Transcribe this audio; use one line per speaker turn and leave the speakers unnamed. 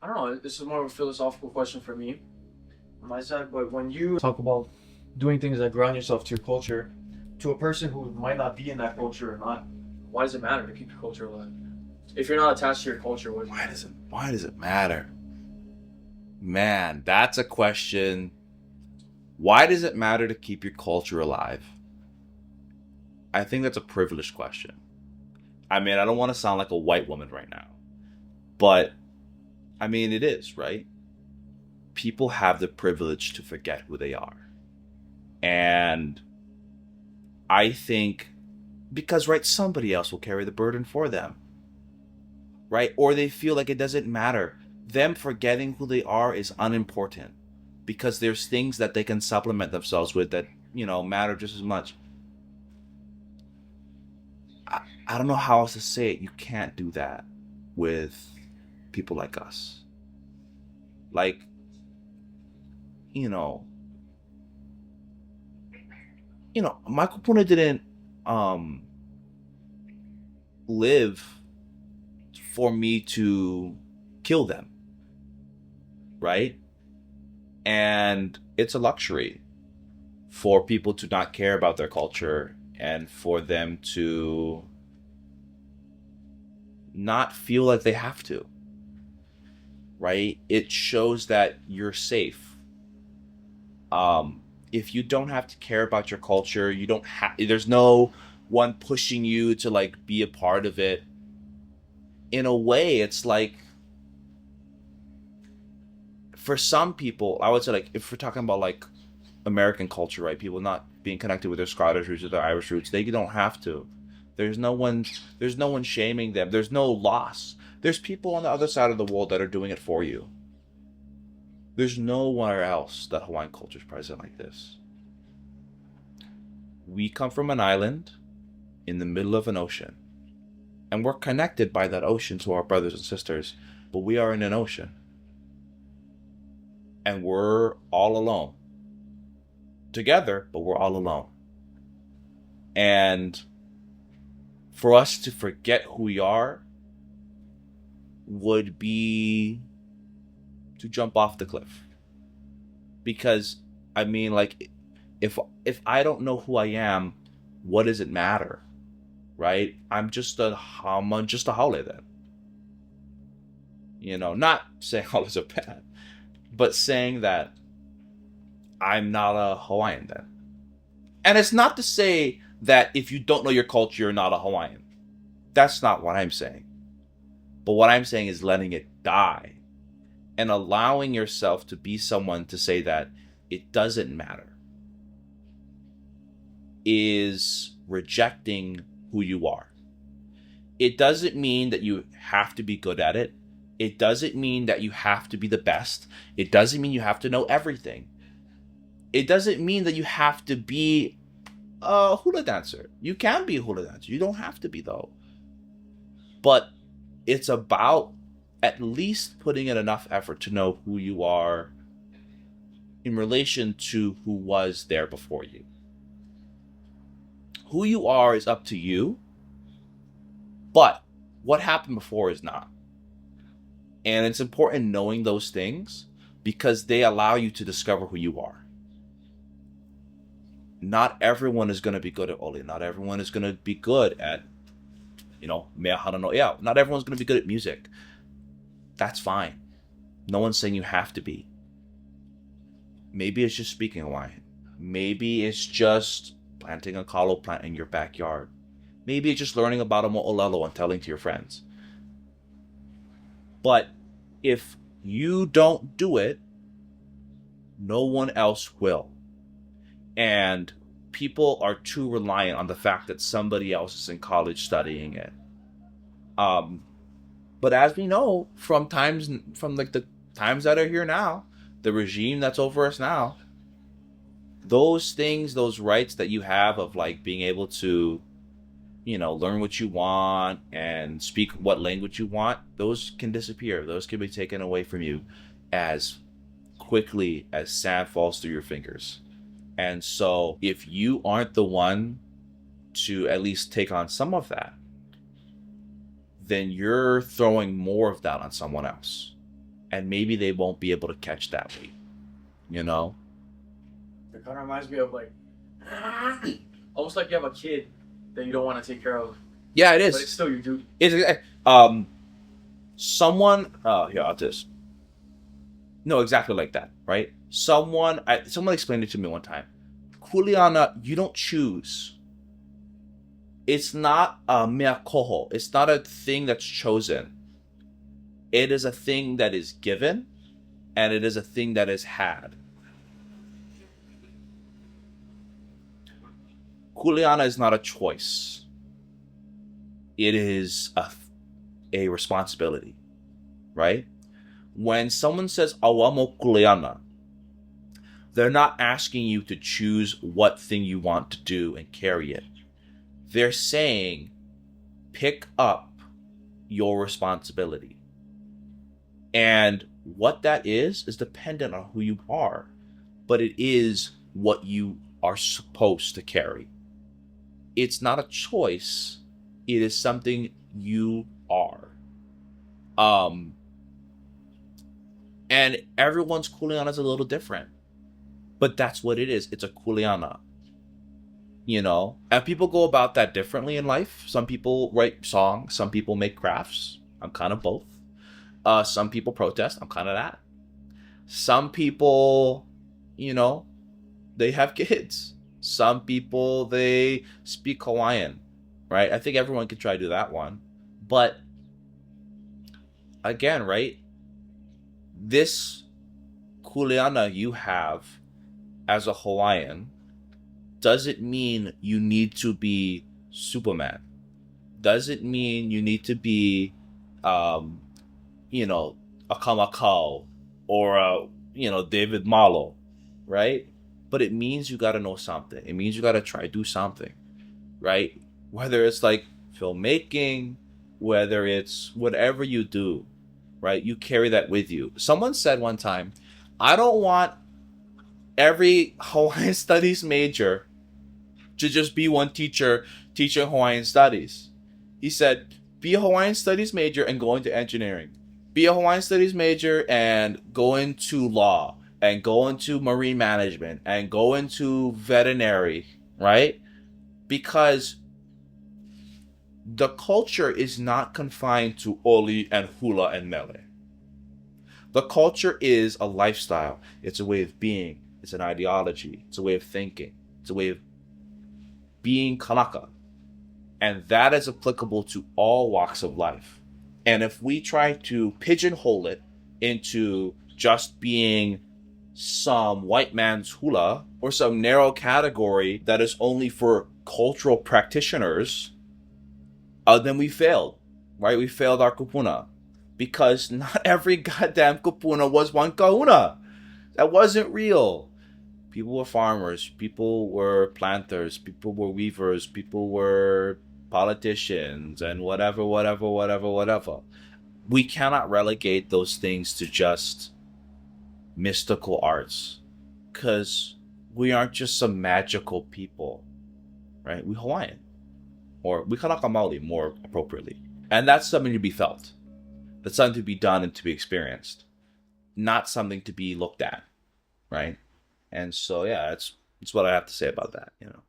I don't know. This is more of a philosophical question for me on my side. But when you talk about doing things that ground yourself to your culture, to a person who might not be in that culture or not, why does it matter to keep your culture alive? If you're not attached to your culture, what
Why does it matter? Man, that's a question. Why does it matter to keep your culture alive? I think that's a privileged question. I mean, I don't want to sound like a white woman right now, but I mean, it is, right? People have the privilege to forget who they are. And I think because, right, somebody else will carry the burden for them, right? Or they feel like it doesn't matter. Them forgetting who they are is unimportant because there's things that they can supplement themselves with that, matter just as much. I don't know how else to say it. You can't do that with people like us. Like, you know, Michael Puna didn't um live for me to kill them, right? And it's a luxury for people to not care about their culture and for them to not feel like they have to, right? It shows that you're safe. If you don't have to care about your culture, you don't have, there's no one pushing you to like be a part of it. In a way, it's like, for some people, I would say, like, if we're talking about like American culture, right? People not being connected with their Scottish roots or their Irish roots, they don't have to. There's no one there's no one shaming them. There's no loss. There's people on the other side of the world that are doing it for you. There's nowhere else that Hawaiian culture is present like this. We come from an island in the middle of an ocean, and we're connected by that ocean to our brothers and sisters, but we are in an ocean, and we're all alone. Together, but we're all alone. And for us to forget who we are would be to jump off the cliff. Because I mean, like, if I don't know who I am, what does it matter? Right? I'm just a hale then. Not saying hales are bad, but saying that I'm not a Hawaiian then. And it's not to say that if you don't know your culture, you're not a Hawaiian. That's not what I'm saying. But what I'm saying is letting it die and allowing yourself to be someone to say that it doesn't matter is rejecting who you are. It doesn't mean that you have to be good at it. It doesn't mean that you have to be the best. It doesn't mean you have to know everything. It doesn't mean that you have to be a hula dancer. You can be a hula dancer. You don't have to be, though. But it's about at least putting in enough effort to know who you are in relation to who was there before you. Who you are is up to you, but what happened before is not. And it's important knowing those things because they allow you to discover who you are. Not everyone is going to be good at ole. Not everyone is going to be good at, mea hana no ea. Not everyone's going to be good at music. That's fine. No one's saying you have to be. Maybe it's just speaking Hawaiian. Maybe it's just planting a kalo plant in your backyard. Maybe it's just learning about a mo'olelo and telling to your friends. But if you don't do it, no one else will. And people are too reliant on the fact that somebody else is in college studying it. But as we know from the times that are here now, the regime that's over us now, those things, those rights that you have of like being able to, learn what you want and speak what language you want, those can disappear. Those can be taken away from you as quickly as sand falls through your fingers. And so if you aren't the one to at least take on some of that, then you're throwing more of that on someone else. and maybe they won't be able to catch that weight, you know?
It kind of reminds me of like, almost like you have a kid that you don't want to take care of.
Yeah, it is.
But it's still your duty.
Someone, here, I'll just, no, exactly like that, right? Someone explained it to me one time. Kuleana, you don't choose. It's not a mea koho. It's not a thing that's chosen. It is a thing that is given, and it is a thing that is had. Kuleana is not a choice. It is a responsibility, right? When someone says awa mo kuleana, they're not asking you to choose what thing you want to do and carry it. They're saying, pick up your responsibility. And what that is dependent on who you are. But it is what you are supposed to carry. It's not a choice. It is something you are. And everyone's kuleana is a little different. But that's what it is. It's a kuleana. You know? And people go about that differently in life. Some people write songs. Some people make crafts. I'm kind of both. Some people protest. I'm kind of that. Some people, you know, they have kids. Some people, they speak Hawaiian, right? I think everyone could try to do that one. But again, right? This kuleana you have as a Hawaiian doesn't mean you need to be Superman. Doesn't mean you need to be, you know, a Kamakau or a, you know, David Malo, right? But it means you got to know something. It means you got to try to do something, right? Whether it's like filmmaking, whether it's whatever you do, right? You carry that with you. Someone said one time, I don't want every Hawaiian studies major to just be one teacher teaching Hawaiian studies. He said, be a Hawaiian studies major and go into engineering. Be a Hawaiian studies major and go into law and go into marine management and go into veterinary, right? Because the culture is not confined to oli and hula and mele. The culture is a lifestyle. It's a way of being. It's an ideology. It's a way of thinking. It's a way of being kanaka. And that is applicable to all walks of life. And if we try to pigeonhole it into just being some white man's hula or some narrow category that is only for cultural practitioners, then we failed, right? We failed our kupuna. Because not every goddamn kupuna was one kahuna. That wasn't real. People were farmers. People were planters. People were weavers. People were politicians and whatever. We cannot relegate those things to just mystical arts. Because we aren't just some magical people, right? We Hawaiian. Or we Kanaka Maoli, more appropriately. And that's something to be felt. That's something to be done and to be experienced. Not something to be looked at, right? And so, yeah, that's what I have to say about that, you know.